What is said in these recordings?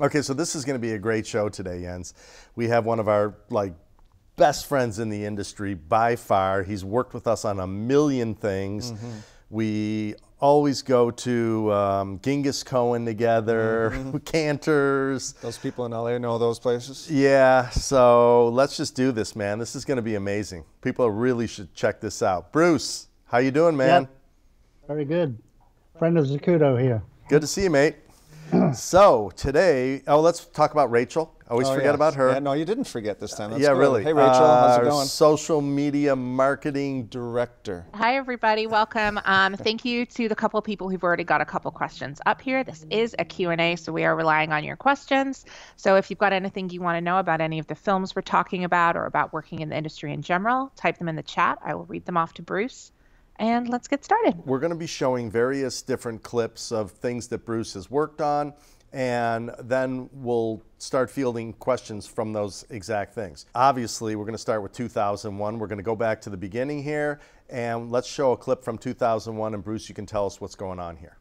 Okay, so this is going to be a great show today, Jens. We have one of our best friends in the industry by far. He's worked with us on a million things. We always go to Genghis Cohen together, Cantors. Those people in LA know those places. Yeah, so let's just do this, man. This is going to be amazing. People really should check this out. Bruce, how you doing, man? Yep. Very good. Friend of Zacuto here. Good to see you, mate. So today, let's talk about Rachel. I always forget about her. Yeah, no, you didn't forget this time. That's yeah, good. really. Hey, Rachel, how's it going? Social media marketing director. Hi, everybody. Welcome. Thank you to the couple of people who've already got a couple questions up here. This is a Q&A, so we are relying on your questions. So if you've got anything you want to know about any of the films we're talking about or about working in the industry in general, type them in the chat. I will read them off to Bruce. And let's get started. We're going to be showing various different clips of things that Bruce has worked on, and then we'll start fielding questions from those exact things. Obviously, we're going to start with 2001. We're going to go back to the beginning here, and let's show a clip from 2001, and Bruce, you can tell us what's going on here.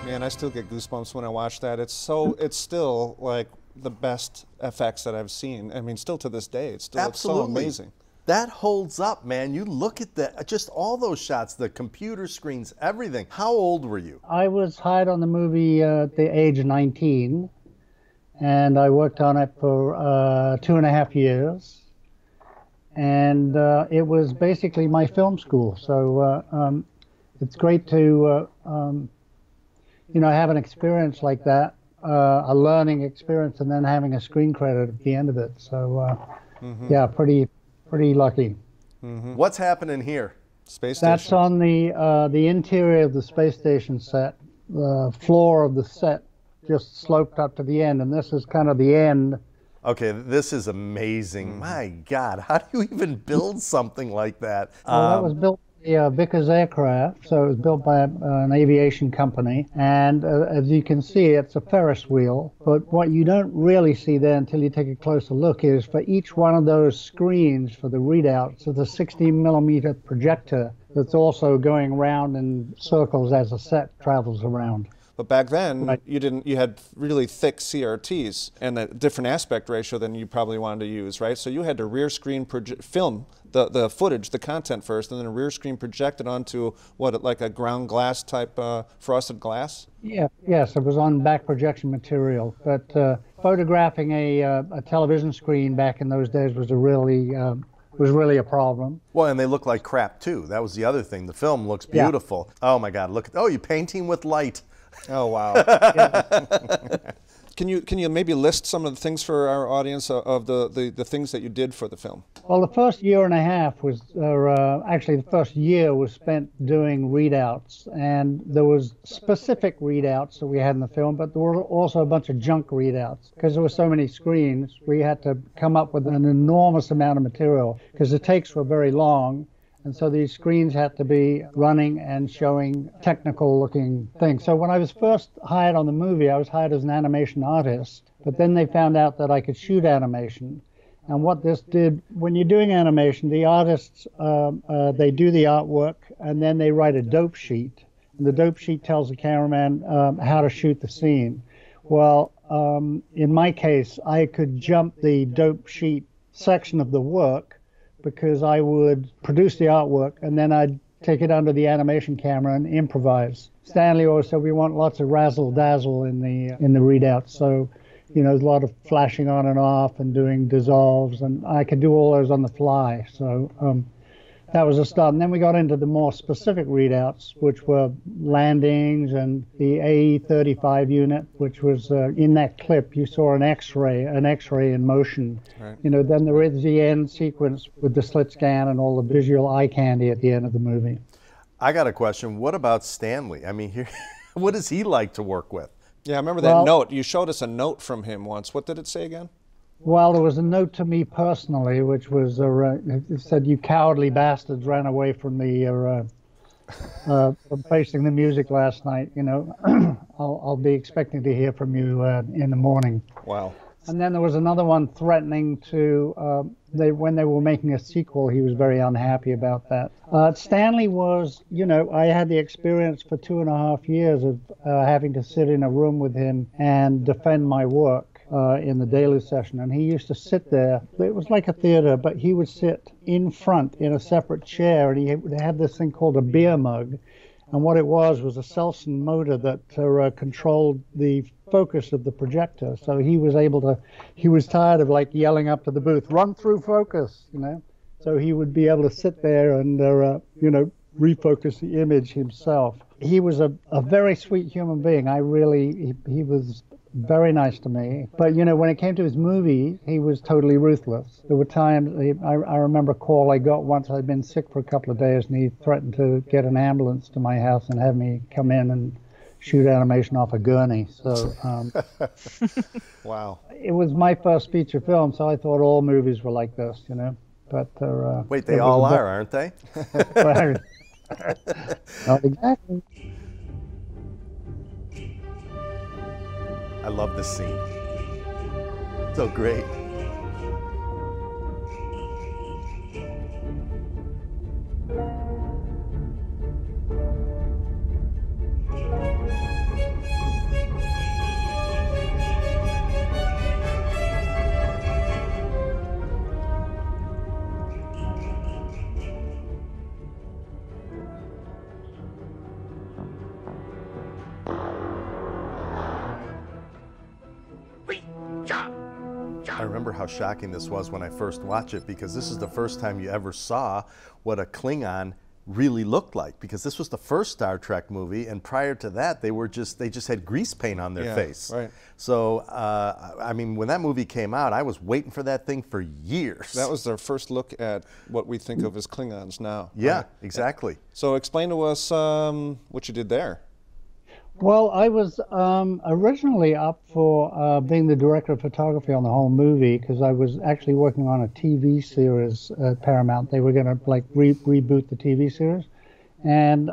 Man, I still get goosebumps when I watch that. It's still like the best effects that I've seen. I mean, still to this day, it still looks so amazing. That holds up, man. You look at that, just all those shots, the computer screens, everything. How old were you? I was hired on the movie at the age of 19, and I worked on it for 2.5 years. And it was basically my film school. So it's great to have an experience like that, a learning experience, and then having a screen credit at the end of it. So, yeah, pretty lucky. What's happening here? Space station. That's on the interior of the space station set. The floor of the set just sloped up to the end, and this is kind of the end. Okay, this is amazing. My God, how do you even build something like that? Well, that was built Vickers aircraft, so it was built by an aviation company, and as you can see, it's a Ferris wheel, but what you don't really see there until you take a closer look is for each one of those screens for the readouts, there's a 16mm projector that's also going around in circles as the set travels around. But back then, you had really thick CRTs and a different aspect ratio than you probably wanted to use, right? So you had to rear screen film the footage, the content first, and then a rear screen projected onto like a ground glass type frosted glass? Yeah, yes, it was on back projection material. But photographing a television screen back in those days was really a problem. Well, and they look like crap too. That was the other thing. The film looks beautiful. Yeah. Oh my God, look at, you're painting with light. Oh, wow. Can you maybe list some of the things for our audience of the things that you did for the film? Well, the first year and a half was, actually the first year was spent doing readouts, and there was specific readouts that we had in the film, but there were also a bunch of junk readouts. Because there were so many screens, we had to come up with an enormous amount of material, because the takes were very long. And so these screens had to be running and showing technical looking things. So when I was first hired on the movie, I was hired as an animation artist, but then they found out that I could shoot animation. And what this did, when you're doing animation, the artists, they do the artwork and then they write a dope sheet. And the dope sheet tells the cameraman how to shoot the scene. Well, in my case, I could jump the dope sheet section of the work, because I would produce the artwork and then I'd take it under the animation camera and improvise. Stanley always said we want lots of razzle dazzle in the readout, so you know, a lot of flashing on and off and doing dissolves, and I could do all those on the fly. So that was a start. And then we got into the more specific readouts, which were landings and the AE-35 unit, which was in that clip, you saw an X-ray in motion. Right. You know, then there is the end sequence with the slit scan and all the visual eye candy at the end of the movie. I got a question. What about Stanley? I mean, here, what does he like to work with? Yeah, I remember that note. You showed us a note from him once. What did it say again? Well, there was a note to me personally, which was it said, "You cowardly bastards ran away from the from facing the music last night. You know, I'll be expecting to hear from you in the morning." Wow. And then there was another one threatening to when they were making a sequel, he was very unhappy about that. Stanley was, you know, I had the experience for 2.5 years of having to sit in a room with him and defend my work. In the daily session, and he used to sit there. It was like a theater, but he would sit in front in a separate chair, and he would have this thing called a beer mug, and what it was a Selson motor that controlled the focus of the projector. So he was tired of like yelling up to the booth, "Run through focus," you know. So he would be able to sit there and you know, refocus the image himself. He was a very sweet human being. He was very nice to me. But, you know, when it came to his movies, he was totally ruthless. There were times, I remember a call I got once. I'd been sick for a couple of days, and he threatened to get an ambulance to my house and have me come in and shoot animation off a gurney. So, wow. It was my first feature film, so I thought all movies were like this, you know. But wait, they all are, aren't they? Not exactly. I love this scene. So great. I remember how shocking this was when I first watched it, because this is the first time you ever saw what a Klingon really looked like, because this was the first Star Trek movie, and prior to that they just had grease paint on their face. Right. So I mean, when that movie came out, I was waiting for that thing for years. That was their first look at what we think of as Klingons now. Yeah, right? exactly. So explain to us what you did there. Well, I was originally up for being the director of photography on the whole movie, because I was actually working on a TV series at Paramount. They were going to like reboot the TV series, and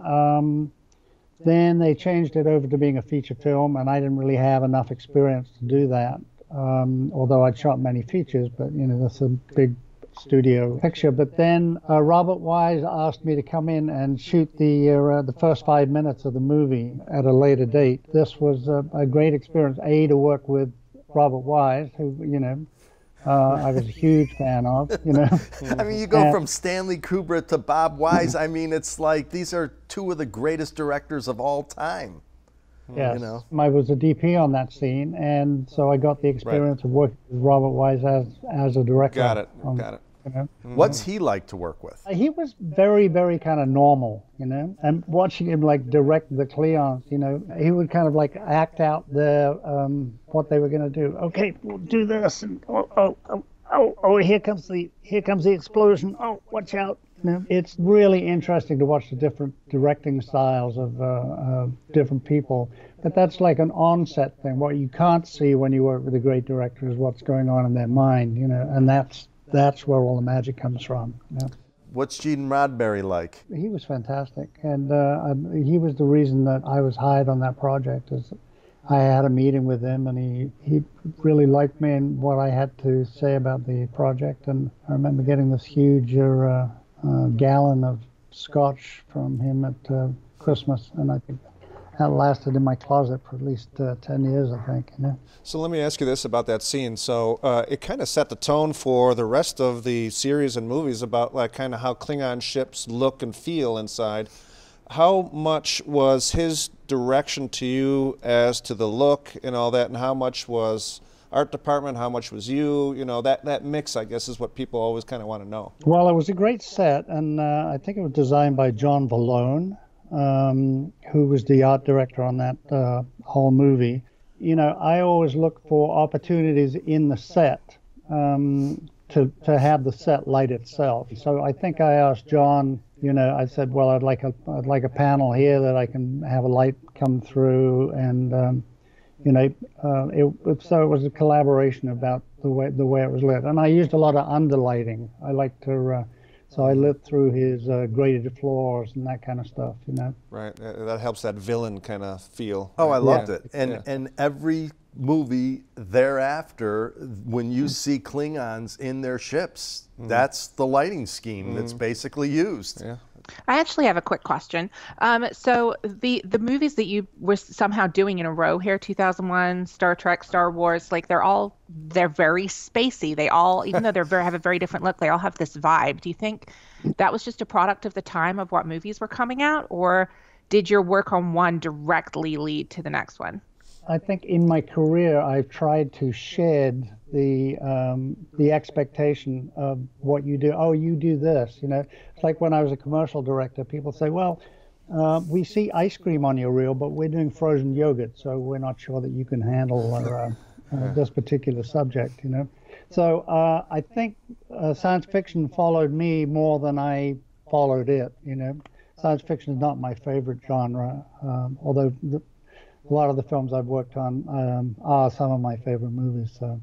then they changed it over to being a feature film, and I didn't really have enough experience to do that. Although I'd shot many features, but you know, that's a big studio picture. But then Robert Wise asked me to come in and shoot the first 5 minutes of the movie at a later date. This was a great experience, to work with Robert Wise, who, you know, I was a huge fan of, you know. I mean, you go from Stanley Kubrick to Bob Wise. I mean, it's like these are two of the greatest directors of all time. Yes, you know. I was a DP on that scene, and so I got the experience of working with Robert Wise as a director. Got it. Got it. You know? What's he like to work with? He was very, very kind of normal, you know, and watching him like direct the Cleons, you know, he would kind of like act out what they were going to do. Okay, we'll do this, and here comes the explosion. Oh, watch out. You know, it's really interesting to watch the different directing styles of different people. But that's like an on-set thing. What you can't see when you work with a great director is what's going on in their mind, you know, and that's where all the magic comes from. You know? What's Gene Roddenberry like? He was fantastic, and he was the reason that I was hired on that project. Is I had a meeting with him, and he really liked me and what I had to say about the project. And I remember getting this huge gallon of scotch from him at Christmas, and I think that lasted in my closet for at least 10 years, I think. You know? So let me ask you this about that scene. So it kind of set the tone for the rest of the series and movies about like kind of how Klingon ships look and feel inside. How much was his direction to you as to the look and all that, and how much was art department, how much was you? You know, that mix, I guess, is what people always kind of want to know. Well, it was a great set, and I think it was designed by John Vallone, who was the art director on that whole movie. You know, I always look for opportunities in the set to have the set light itself. So I think I asked John, you know, I said, well, I'd like a panel here that I can have a light come through, and you know, so it was a collaboration about the way it was lit, and I used a lot of underlighting. I like to, so I lit through his graded floors and that kind of stuff, you know. Right, that helps that villain kind of feel. Oh, I loved it, and every movie thereafter, when you see Klingons in their ships, that's the lighting scheme that's basically used. Yeah. I actually have a quick question. So the movies that you were somehow doing in a row here, 2001, Star Trek, Star Wars, like they're very spacey. They all, even though have a very different look, they all have this vibe. Do you think that was just a product of the time of what movies were coming out, or did your work on one directly lead to the next one? I think in my career, I've tried to shed the expectation of what you do. Oh, you do this, you know. It's like when I was a commercial director, people say, well, we see ice cream on your reel, but we're doing frozen yogurt, so we're not sure that you can handle this particular subject, you know. So I think science fiction followed me more than I followed it, you know. Science fiction is not my favorite genre, although a lot of the films I've worked on are some of my favorite movies. So.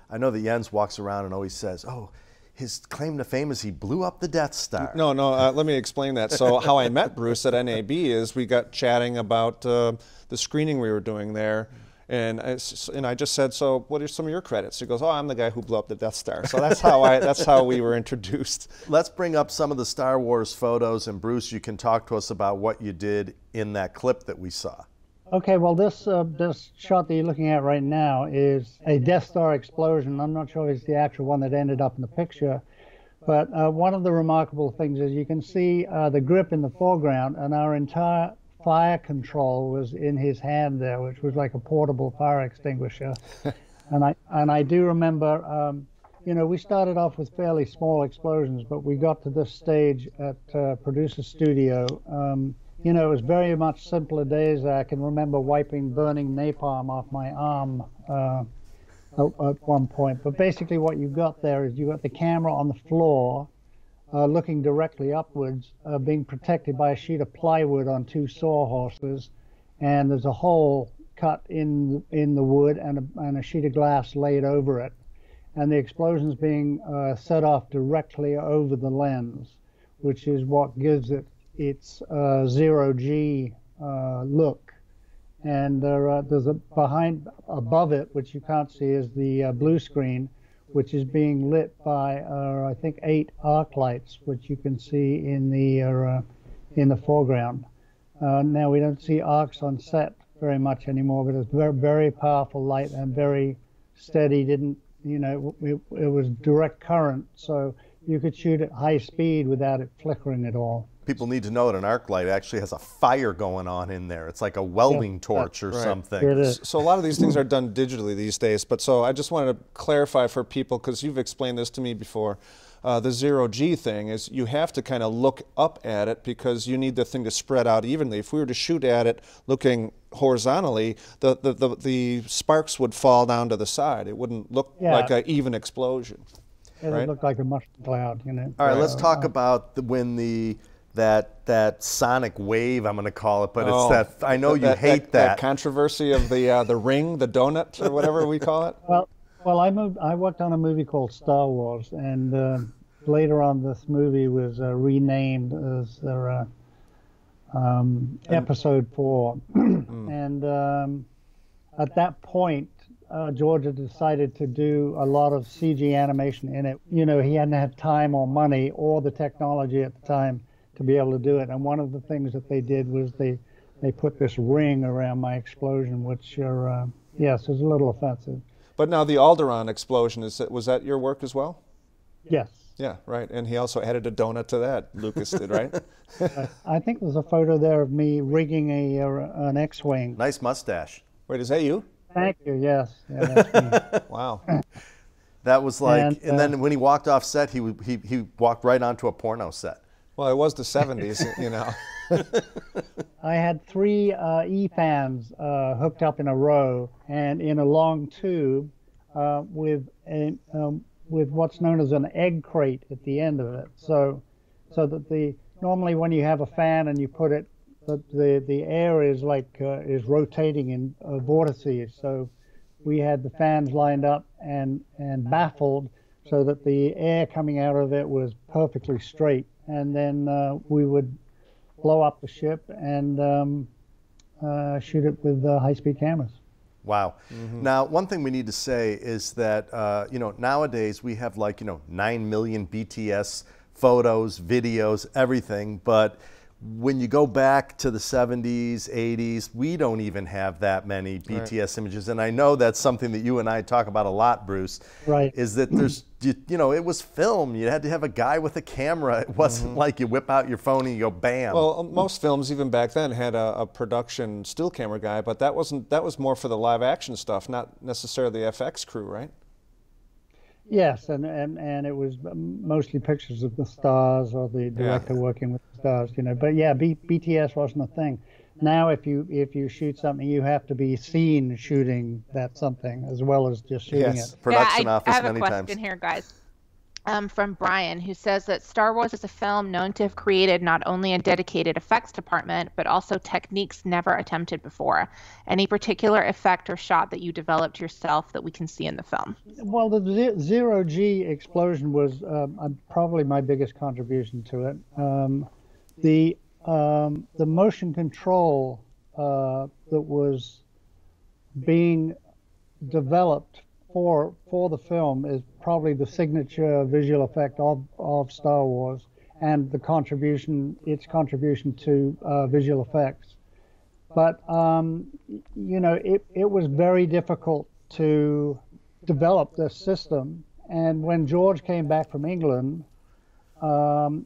I know that Jens walks around and always says, oh, his claim to fame is he blew up the Death Star. No, let me explain that. So how I met Bruce at NAB is we got chatting about the screening we were doing there. And I just said, so what are some of your credits? He goes, oh, I'm the guy who blew up the Death Star. So that's how we were introduced. Let's bring up some of the Star Wars photos, and Bruce, you can talk to us about what you did in that clip that we saw. Okay, well, this shot that you're looking at right now is a Death Star explosion. I'm not sure if it's the actual one that ended up in the picture, but one of the remarkable things is you can see the grip in the foreground, and our entire fire control was in his hand there, which was like a portable fire extinguisher. and I do remember, you know, we started off with fairly small explosions, but we got to this stage at Producer Studio. You know, it was very much simpler days. I can remember wiping burning napalm off my arm at one point. But basically what you've got there is you've got the camera on the floor looking directly upwards, being protected by a sheet of plywood on two sawhorses, and there's a hole cut in the wood and a sheet of glass laid over it. And the explosion's being set off directly over the lens, which is what gives it its zero-G look. And there's above it, which you can't see, is the blue screen, which is being lit by I think 8 arc lights, which you can see in the foreground. Now we don't see arcs on set very much anymore, but it's very, very powerful light and very steady. You know, it was direct current, so you could shoot at high speed without it flickering at all. People need to know that an arc light actually has a fire going on in there. It's like a welding torch or something. It is. So a lot of these things are done digitally these days, but so I just wanted to clarify for people, because you've explained this to me before, the zero-G thing is you have to kind of look up at it because you need the thing to spread out evenly. If we were to shoot at it looking horizontally, the sparks would fall down to the side. It wouldn't look like an even explosion. It would look like a mushroom cloud, you know. All right, let's talk about when the that sonic wave, I'm going to call it, but Oh, it's that, I know you hate that controversy of the ring, the donut, or whatever we call it. Well, I worked on a movie called Star Wars, and later on this movie was renamed as Episode 4. And at that point, George had decided to do a lot of CG animation in it. You know, he hadn't had time or money or the technology at the time to be able to do it. And one of the things that they did was they put this ring around my explosion, which are, yes, was a little offensive. But now the Alderaan explosion, was that your work as well? Yes. Yeah, right. And he also added a donut to that, Lucas did, right? I think there's a photo there of me rigging an X-Wing. Nice mustache. Wait, is that you? Thank you, yes. Yeah, that's me. Wow. That was like, and then when he walked off set, he walked right onto a porno set. Well, it was the 70s, you know. I had 3 E-fans hooked up in a row and in a long tube with what's known as an egg crate at the end of it. So that normally when you have a fan and you put it, the air is is rotating in vortices. So we had the fans lined up and baffled so that the air coming out of it was perfectly straight. And then we would blow up the ship and shoot it with high-speed cameras. Wow. Now, one thing we need to say is that, you know, nowadays we have 9 million BTS photos, videos, everything. But when you go back to the 70s, 80s, we don't even have that many BTS images. And I know that's something that you and I talk about a lot, Bruce. Right. Is that there's, you know, it was film. You had to have a guy with a camera. It wasn't like you whip out your phone and you go bam. Well, most films even back then had a production still camera guy, but that was more for the live action stuff, not necessarily the FX crew, right? Yes, and it was mostly pictures of the stars or the director working with the stars, you know. But yeah, BTS wasn't a thing. Now, if you shoot something, you have to be seen shooting that something as well as just shooting it. Production office I have many a question times. here, guys. From Brian, who says that Star Wars is a film known to have created not only a dedicated effects department, but also techniques never attempted before. Any particular effect or shot that you developed yourself that we can see in the film? Well, the zero-G explosion was probably my biggest contribution to it. The motion control that was being developed for the film is probably the signature visual effect of Star Wars and its contribution to visual effects. But you know, it was very difficult to develop this system. And when George came back from England,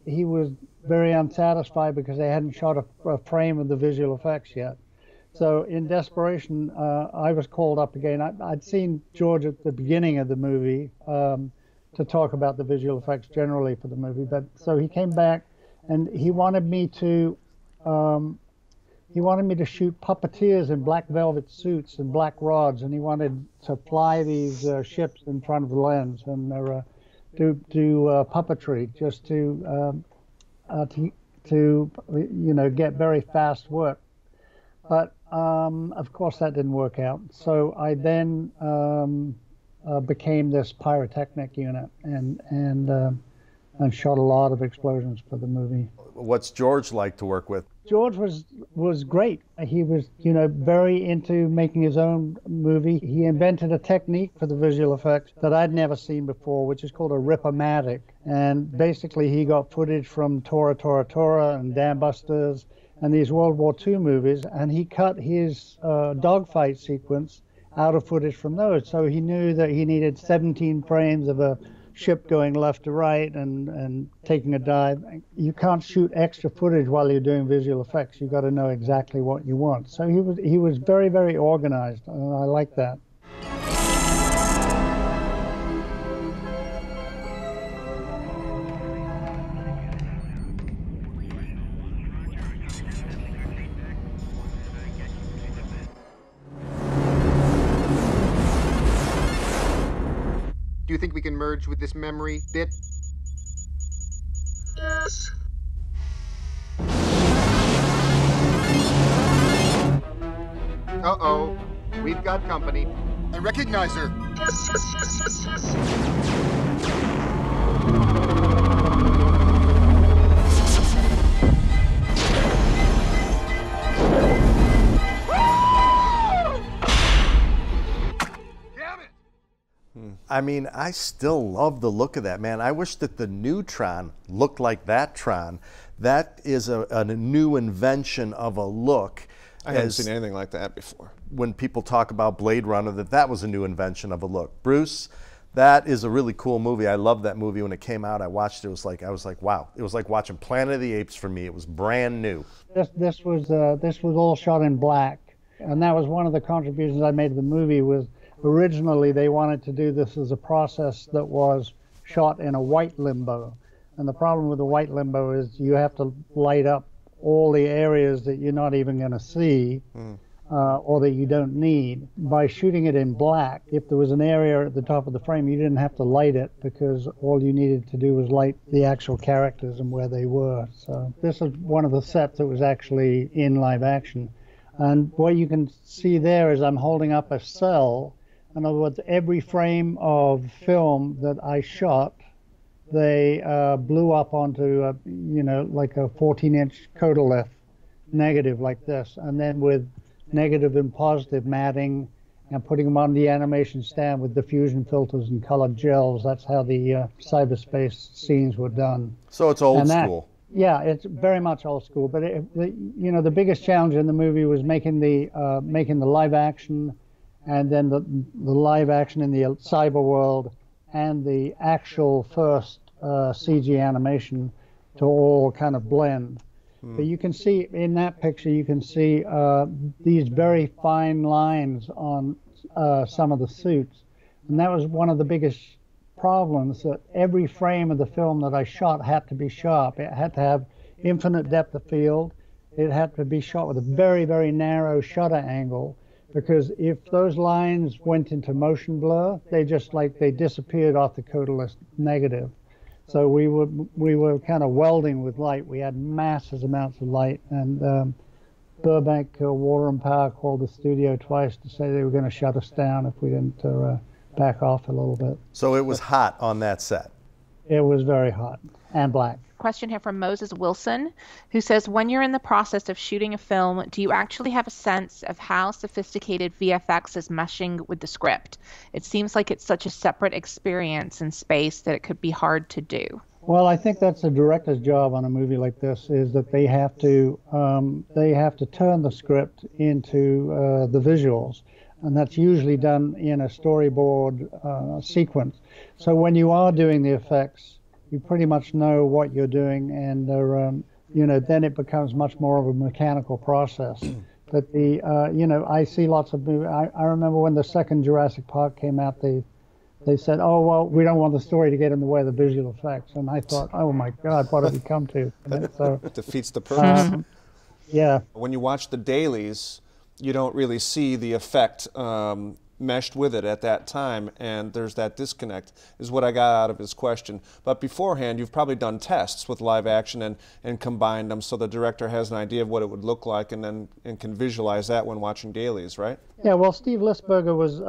he was very unsatisfied because they hadn't shot a frame of the visual effects yet. So in desperation, I was called up again. I'd seen George at the beginning of the movie to talk about the visual effects generally for the movie. But so he came back, and he wanted me to shoot puppeteers in black velvet suits and black rods, and he wanted to fly these ships in front of the lens and do puppetry just to you know, get very fast work. But of course that didn't work out. So I then became this pyrotechnic unit and shot a lot of explosions for the movie. What's George like to work with? George was great. He was, you know, very into making his own movie. He invented a technique for the visual effects that I'd never seen before, which is called a rip-o-matic. And basically he got footage from Tora, Tora, Tora and Dam Busters and these World War II movies, and he cut his dogfight sequence out of footage from those. So he knew that he needed 17 frames of a ship going left to right and taking a dive. You can't shoot extra footage while you're doing visual effects. You've got to know exactly what you want. So he was very, very organized, and I like that. Do you think we can merge with this memory bit? Yes. Uh-oh, we've got company. I recognize her. I mean, I still love the look of that, man. I wish that the new Tron looked like that Tron. That is a new invention of a look. I haven't seen anything like that before. When people talk about Blade Runner, that was a new invention of a look. Bruce, that is a really cool movie. I loved that movie when it came out. I watched it. I was like, wow. It was like watching Planet of the Apes for me. It was brand new. This was all shot in black, and that was one of the contributions I made to the movie. Was originally they wanted to do this as a process that was shot in a white limbo, and the problem with the white limbo is you have to light up all the areas that you're not even going to see or that you don't need. By shooting it in black, if there was an area at the top of the frame, you didn't have to light it because all you needed to do was light the actual characters and where they were. So this is one of the sets that was actually in live action. And what you can see there is I'm holding up a cell. In other words, every frame of film that I shot, they blew up onto, like a 14-inch Zacutolive negative like this, and then with negative and positive matting and putting them on the animation stand with diffusion filters and colored gels. That's how the cyberspace scenes were done. So it's old school. Yeah, it's very much old school. But the biggest challenge in the movie was making the live action, and then the live action in the cyber world, and the actual first CG animation to all kind of blend. But you can see in that picture, you can see these very fine lines on some of the suits. And that was one of the biggest problems, that every frame of the film that I shot had to be sharp. It had to have infinite depth of field. It had to be shot with a very, very narrow shutter angle, because if those lines went into motion blur, they disappeared off the Zacutolive negative. So we were kind of welding with light. We had massive amounts of light, and Burbank Water and Power called the studio twice to say they were going to shut us down if we didn't back off a little bit. So it was hot on that set. It was very hot and black. Question here from Moses Wilson, who says, when you're in the process of shooting a film, do you actually have a sense of how sophisticated VFX is meshing with the script? It seems like it's such a separate experience in space that it could be hard to do. Well, I think that's the director's job on a movie like this, is that they have to turn the script into the visuals, and that's usually done in a storyboard sequence. So when you are doing the effects, you pretty much know what you're doing, and then it becomes much more of a mechanical process. But I see lots of movies. I remember when the second Jurassic Park came out, they said, oh, well, we don't want the story to get in the way of the visual effects. And I thought, oh my God, what have we come to? So, it defeats the purpose. Yeah. When you watch the dailies, you don't really see the effect meshed with it at that time, and there's that disconnect, is what I got out of his question. But beforehand, you've probably done tests with live action and combined them so the director has an idea of what it would look like and can visualize that when watching dailies, right? Yeah, well, Steve Lisberger was,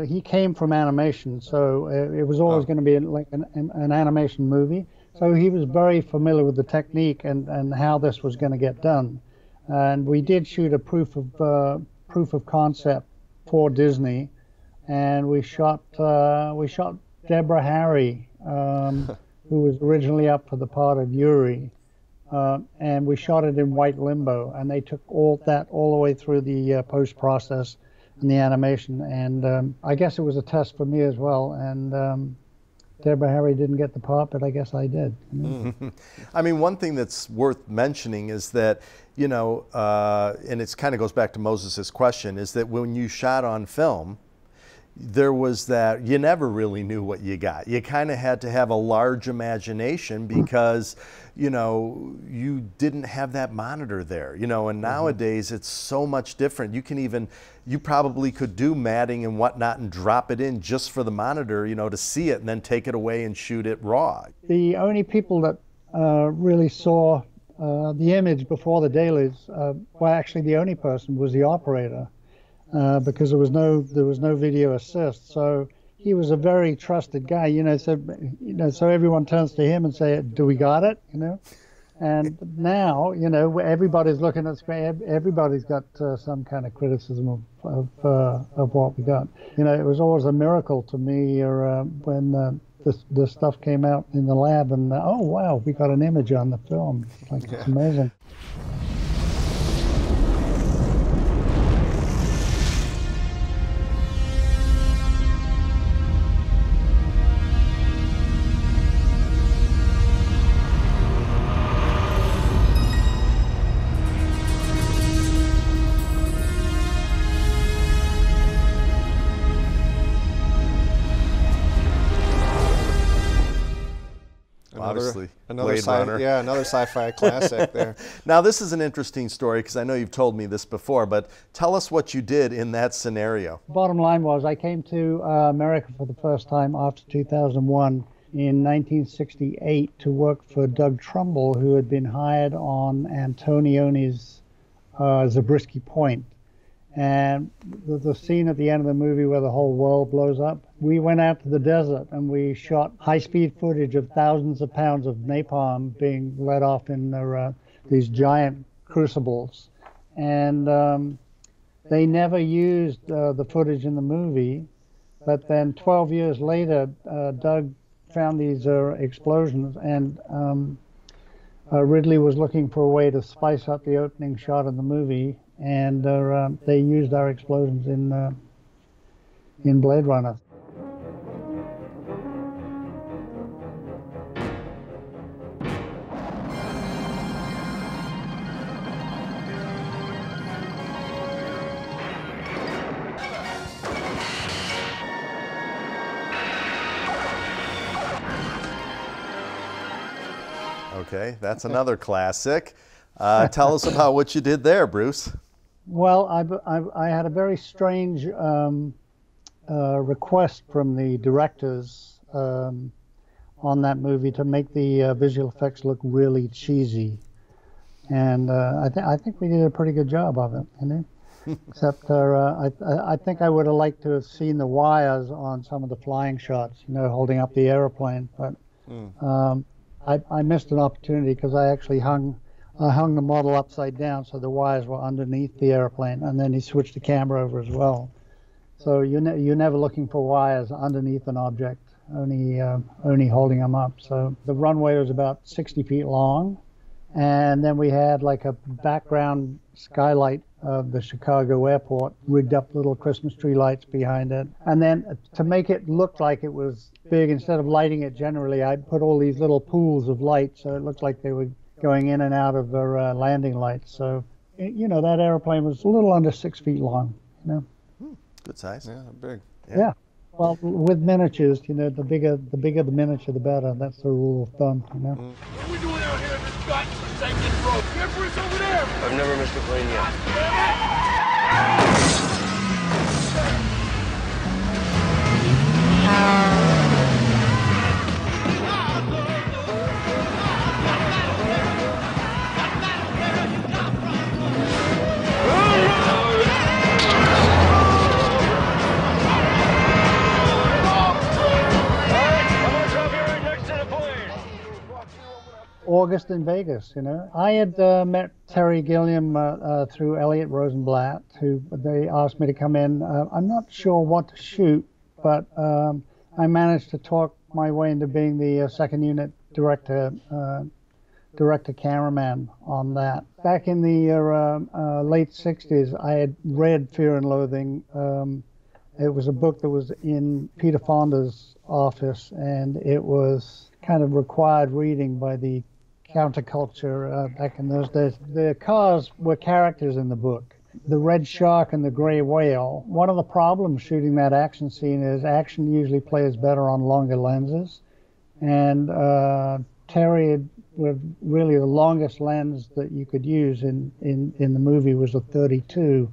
he came from animation, so it was always going to be like an animation movie. So he was very familiar with the technique and how this was going to get done. And we did shoot a proof of concept for Disney, and we shot Deborah Harry, who was originally up for the part of Yuri, and we shot it in white limbo, and they took all the way through the post process and the animation, and I guess it was a test for me as well, and Deborah Harry didn't get the part, but I guess I did. I mean, one thing that's worth mentioning is that, and it kind of goes back to Moses' question, is that when you shot on film, there was that you never really knew what you got. You kind of had to have a large imagination because, you didn't have that monitor there, and nowadays it's so much different. You probably could do matting and whatnot and drop it in just for the monitor, to see it and then take it away and shoot it raw. The only people that really saw the image before the dailies, well, actually the only person was the operator. because there was no video assist. So he was a very trusted guy, so everyone turns to him and say, "Do we got it?" And now, everybody's looking at screen. Everybody's got some kind of criticism of what we got. It was always a miracle to me when this stuff came out in the lab, and oh wow, we got an image on the film. It's amazing. Obviously, another Blade Runner. Yeah, another sci-fi classic there. Now, this is an interesting story because I know you've told me this before, but tell us what you did in that scenario. Bottom line was I came to America for the first time after 2001 in 1968 to work for Doug Trumbull, who had been hired on Antonioni's Zabriskie Point. And the scene at the end of the movie where the whole world blows up, we went out to the desert and we shot high-speed footage of thousands of pounds of napalm being let off in these giant crucibles. And they never used the footage in the movie, but then 12 years later, Doug found these explosions, and Ridley was looking for a way to spice up the opening shot of the movie, and they used our explosions in Blade Runner. Okay, that's another classic. Tell us about what you did there, Bruce. Well, I had a very strange request from the directors on that movie to make the visual effects look really cheesy, and I think we did a pretty good job of it. Except I think I would have liked to have seen the wires on some of the flying shots, holding up the airplane, but I missed an opportunity because I actually hung the model upside down so the wires were underneath the airplane, and then he switched the camera over as well. So you're never looking for wires underneath an object, only holding them up. So the runway was about 60 feet long, and then we had like a background skylight of the Chicago airport, rigged up little Christmas tree lights behind it. And then to make it look like it was big, instead of lighting it generally, I put all these little pools of light so it looked like they were going in and out of their landing lights. So, that airplane was a little under 6 feet long, Good size. Yeah, big. Yeah. Well, with miniatures, the bigger the miniature, the better. That's the rule of thumb, What are we doing out here in this godforsaken road? Everyone's over there! I've never missed a plane yet. August in Vegas, I had met Terry Gilliam through Elliot Rosenblatt, who they asked me to come in. I'm not sure what to shoot, but I managed to talk my way into being the second unit director cameraman on that. Back in the late 60s, I had read Fear and Loathing. It was a book that was in Peter Fonda's office, and it was kind of required reading by the counterculture back in those days. The cars were characters in the book. The red shark and the gray whale. One of the problems shooting that action scene is action usually plays better on longer lenses. And Terry, with really the longest lens that you could use in the movie was a 32.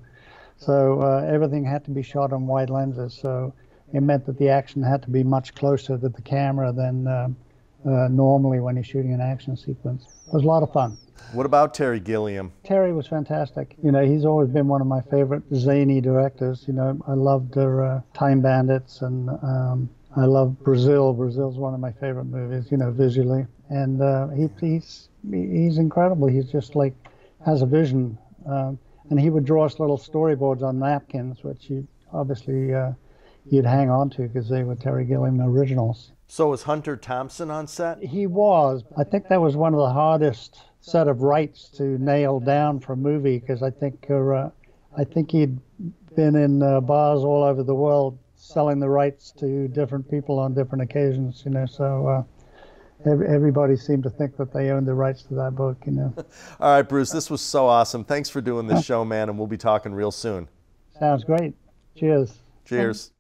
So everything had to be shot on wide lenses. So it meant that the action had to be much closer to the camera than normally when he's shooting an action sequence. It was a lot of fun. What about Terry Gilliam? Terry was fantastic. You know, he's always been one of my favorite zany directors. You know, I loved Time Bandits, and I love Brazil. Brazil's one of my favorite movies, you know, visually. And he's incredible. He's just like has a vision. And he would draw us little storyboards on napkins, which you obviously you'd hang on to because they were Terry Gilliam originals. So was Hunter Thompson on set? He was. I think that was one of the hardest set of rights to nail down for a movie, because I think he'd been in bars all over the world selling the rights to different people on different occasions, you know, so everybody seemed to think that they owned the rights to that book, you know. All right, Bruce, this was so awesome. Thanks for doing this show, man, and we'll be talking real soon. Sounds great. Cheers. Cheers.